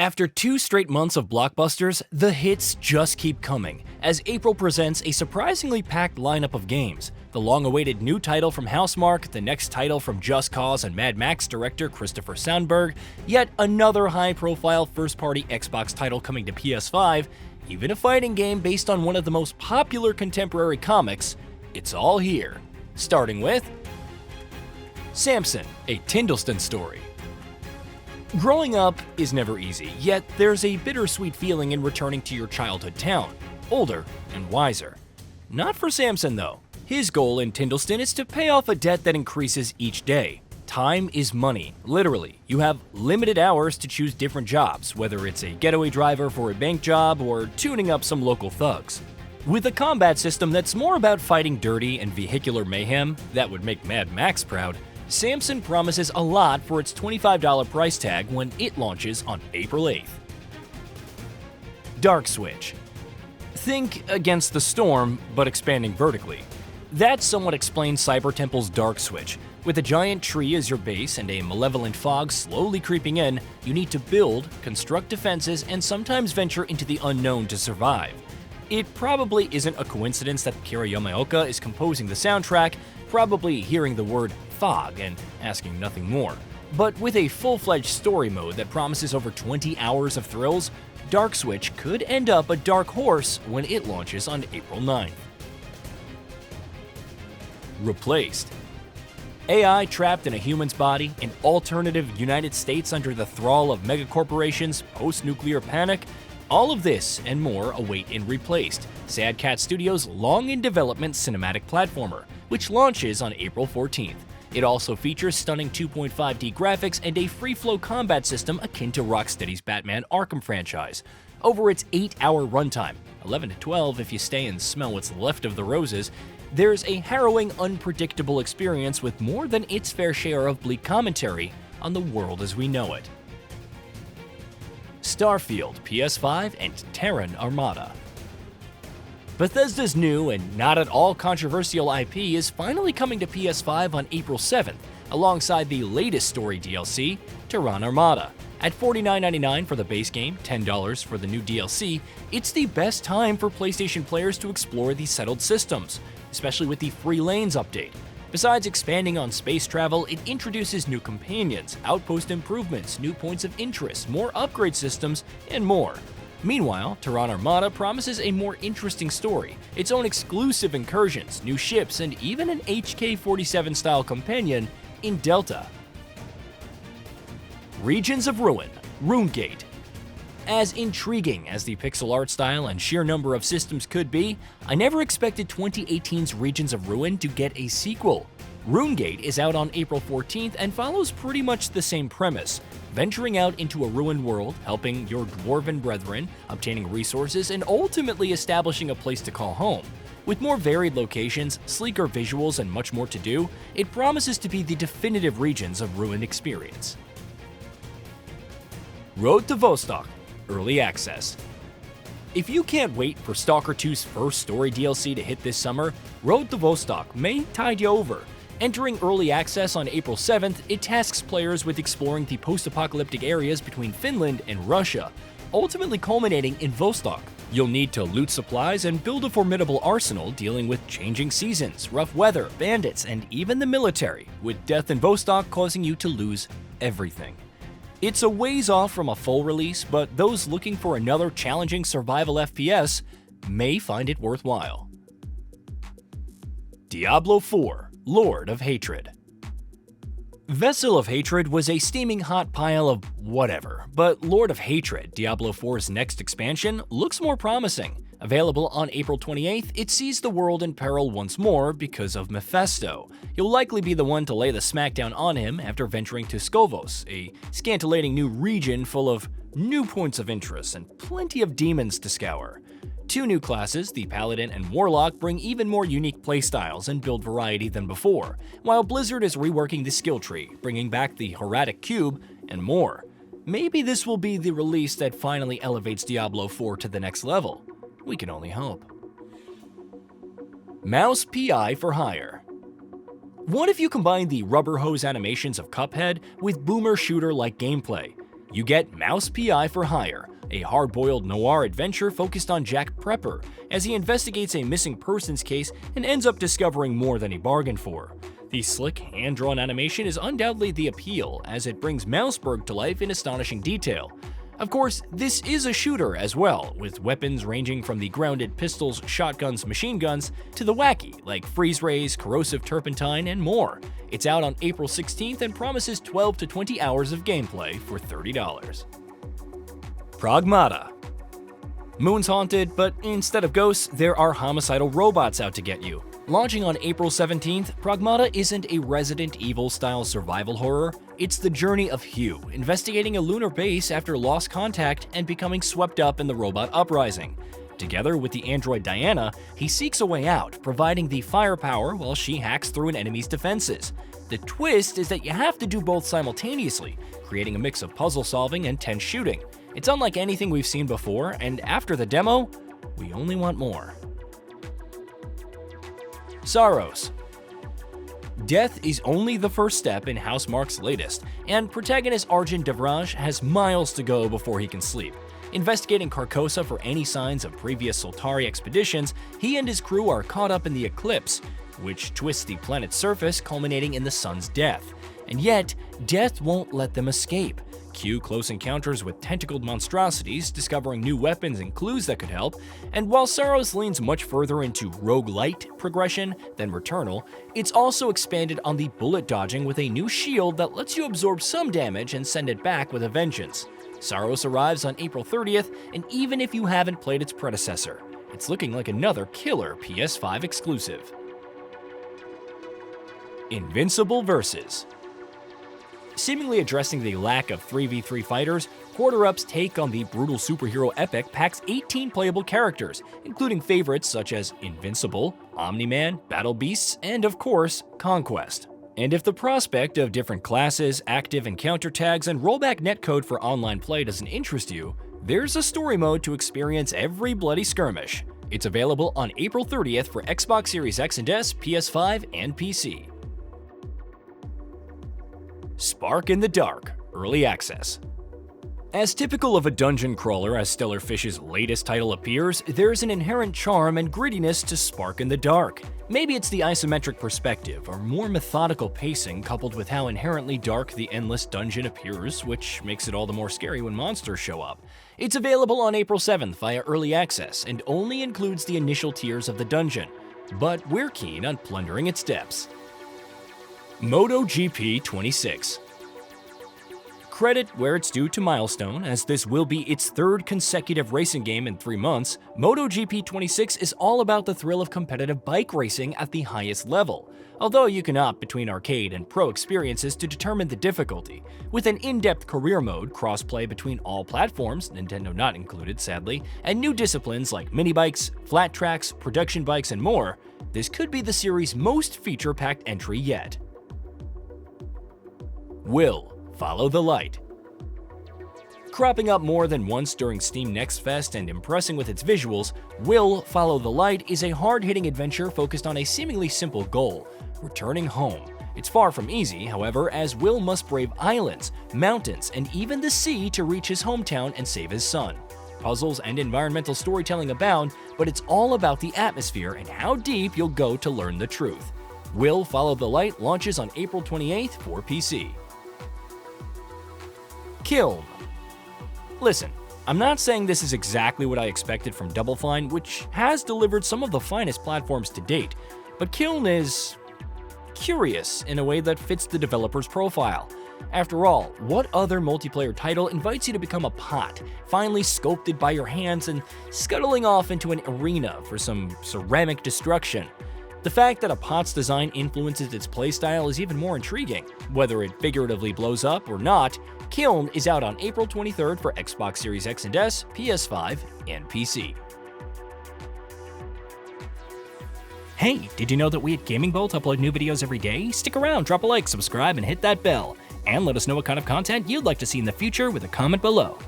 After 2 straight months of blockbusters, the hits just keep coming, as April presents a surprisingly packed lineup of games. The long-awaited new title from Housemarque, the next title from Just Cause and Mad Max director Christofer Sundberg, yet another high-profile first-party Xbox title coming to PS5, even a fighting game based on one of the most popular contemporary comics. It's all here. Starting with Samson, a Tindleston story. Growing up is never easy, yet there's a bittersweet feeling in returning to your childhood town, older and wiser. Not for Samson though. His goal in Tindleston is to pay off a debt that increases each day. Time is money, literally. You have limited hours to choose different jobs, whether it's a getaway driver for a bank job or tuning up some local thugs. With a combat system that's more about fighting dirty and vehicular mayhem that would make Mad Max proud, Samson promises a lot for its $25 price tag when it launches on April 8th. Dark Switch. Think Against the Storm, but expanding vertically. That somewhat explains Cyber Temple's Dark Switch. With a giant tree as your base and a malevolent fog slowly creeping in, you need to build, construct defenses, and sometimes venture into the unknown to survive. It probably isn't a coincidence that Kira Yamaoka is composing the soundtrack, probably hearing the word fog and asking nothing more. But with a full-fledged story mode that promises over 20 hours of thrills, Dark Switch could end up a dark horse when it launches on April 9th. Replaced. AI trapped in a human's body, an alternative United States under the thrall of megacorporations, post-nuclear panic, all of this and more await in Replaced, Sad Cat Studios' long-in-development cinematic platformer, which launches on April 14th. It also features stunning 2.5D graphics and a free-flow combat system akin to Rocksteady's Batman Arkham franchise. Over its 8-hour runtime, 11 to 12 if you stay and smell what's left of the roses, there's a harrowing, unpredictable experience with more than its fair share of bleak commentary on the world as we know it. Starfield, PS5, and Terran Armada. Bethesda's new and not at all controversial IP is finally coming to PS5 on April 7th, alongside the latest story DLC, Terran Armada. At $49.99 for the base game, $10 for the new DLC, it's the best time for PlayStation players to explore these settled systems, especially with the Free Lanes update. Besides expanding on space travel, it introduces new companions, outpost improvements, new points of interest, more upgrade systems, and more. Meanwhile, Terran Armada promises a more interesting story, its own exclusive incursions, new ships, and even an HK-47-style companion in Delta. Regions of Ruin, Runegate. As intriguing as the pixel art style and sheer number of systems could be, I never expected 2018's Regions of Ruin to get a sequel. Runegate is out on April 14th and follows pretty much the same premise, venturing out into a ruined world, helping your dwarven brethren, obtaining resources, and ultimately establishing a place to call home. With more varied locations, sleeker visuals, and much more to do, it promises to be the definitive Regions of Ruin experience. Road to Vosto, Early Access. If you can't wait for Stalker 2's first story DLC to hit this summer, Road to Vosto may tide you over. Entering Early Access on April 7th, it tasks players with exploring the post-apocalyptic areas between Finland and Russia, ultimately culminating in Vostok. You'll need to loot supplies and build a formidable arsenal dealing with changing seasons, rough weather, bandits, and even the military, with death in Vostok causing you to lose everything. It's a ways off from a full release, but those looking for another challenging survival FPS may find it worthwhile. Diablo IV, Lord of Hatred. Vessel of Hatred was a steaming hot pile of whatever, but Lord of Hatred, Diablo 4's next expansion, looks more promising. Available on April 28th, it sees the world in peril once more because of Mephisto. You'll likely be the one to lay the smackdown on him after venturing to Sorrowos, a scintillating new region full of new points of interest and plenty of demons to scour. 2 new classes, the Paladin and Warlock, bring even more unique playstyles and build variety than before, while Blizzard is reworking the skill tree, bringing back the Horatic Cube, and more. Maybe this will be the release that finally elevates Diablo 4 to the next level. We can only hope. Mouse PI for Hire. What if you combine the rubber hose animations of Cuphead with boomer shooter-like gameplay? You get Mouse PI for Hire, a hard-boiled noir adventure focused on Jack Prepper as he investigates a missing persons case and ends up discovering more than he bargained for. The slick, hand-drawn animation is undoubtedly the appeal, as it brings Mouseburg to life in astonishing detail. Of course, this is a shooter as well, with weapons ranging from the grounded pistols, shotguns, machine guns, to the wacky, like freeze rays, corrosive turpentine, and more. It's out on April 16th and promises 12 to 20 hours of gameplay for $30. Pragmata. Moon's haunted, but instead of ghosts, there are homicidal robots out to get you. Launching on April 17th, Pragmata isn't a Resident Evil-style survival horror. It's the journey of Hugh, investigating a lunar base after lost contact and becoming swept up in the robot uprising. Together with the android Diana, he seeks a way out, providing the firepower while she hacks through an enemy's defenses. The twist is that you have to do both simultaneously, creating a mix of puzzle solving and tense shooting. It's unlike anything we've seen before, and after the demo, we only want more. Sorrowos. Death is only the first step in Housemarque's latest, and protagonist Arjun Devraj has miles to go before he can sleep. Investigating Carcosa for any signs of previous Soltari expeditions, he and his crew are caught up in the eclipse, which twists the planet's surface, culminating in the sun's death. And yet, death won't let them escape. Cue close encounters with tentacled monstrosities, discovering new weapons and clues that could help, and while Sorrowos leans much further into roguelite progression than Returnal, it's also expanded on the bullet dodging with a new shield that lets you absorb some damage and send it back with a vengeance. Sorrowos arrives on April 30th, and even if you haven't played its predecessor, it's looking like another killer PS5 exclusive. Invincible Versus. Seemingly addressing the lack of 3v3 fighters, Quarter-Up's take on the brutal superhero epic packs 18 playable characters, including favorites such as Invincible, Omni-Man, Battle Beasts, and of course, Conquest. And if the prospect of different classes, active encounter tags, and rollback netcode for online play doesn't interest you, there's a story mode to experience every bloody skirmish. It's available on April 30th for Xbox Series X and S, PS5, and PC. Spark in the Dark Early Access. As typical of a dungeon crawler as Stellar Fish's latest title appears, there's an inherent charm and grittiness to Spark in the Dark. Maybe it's the isometric perspective or more methodical pacing coupled with how inherently dark the endless dungeon appears, which makes it all the more scary when monsters show up. It's available on April 7th via Early Access and only includes the initial tiers of the dungeon, but we're keen on plundering its depths. Moto GP26. Credit where it's due to Milestone, as this will be its third consecutive racing game in 3 months. Moto GP26 is all about the thrill of competitive bike racing at the highest level, although you can opt between arcade and pro experiences to determine the difficulty. With an in-depth career mode, cross-play between all platforms, Nintendo not included sadly, and new disciplines like mini-bikes, flat tracks, production bikes, and more, this could be the series' most feature-packed entry yet. Will Follow the Light. Cropping up more than once during Steam Next Fest and impressing with its visuals, Will Follow the Light is a hard-hitting adventure focused on a seemingly simple goal: returning home. It's far from easy, however, as Will must brave islands, mountains, and even the sea to reach his hometown and save his son. Puzzles and environmental storytelling abound, but it's all about the atmosphere and how deep you'll go to learn the truth. Will Follow the Light launches on April 28th for PC. Kiln. Listen, I'm not saying this is exactly what I expected from Double Fine, which has delivered some of the finest platforms to date, but Kiln is curious in a way that fits the developer's profile. After all, what other multiplayer title invites you to become a pot, finely sculpted by your hands and scuttling off into an arena for some ceramic destruction? The fact that a pot's design influences its playstyle is even more intriguing. Whether it figuratively blows up or not, Kiln is out on April 23rd for Xbox Series X and S, PS5, and PC. Hey, did you know that we at GamingBolt upload new videos every day? Stick around, drop a like, subscribe, and hit that bell. And let us know what kind of content you'd like to see in the future with a comment below.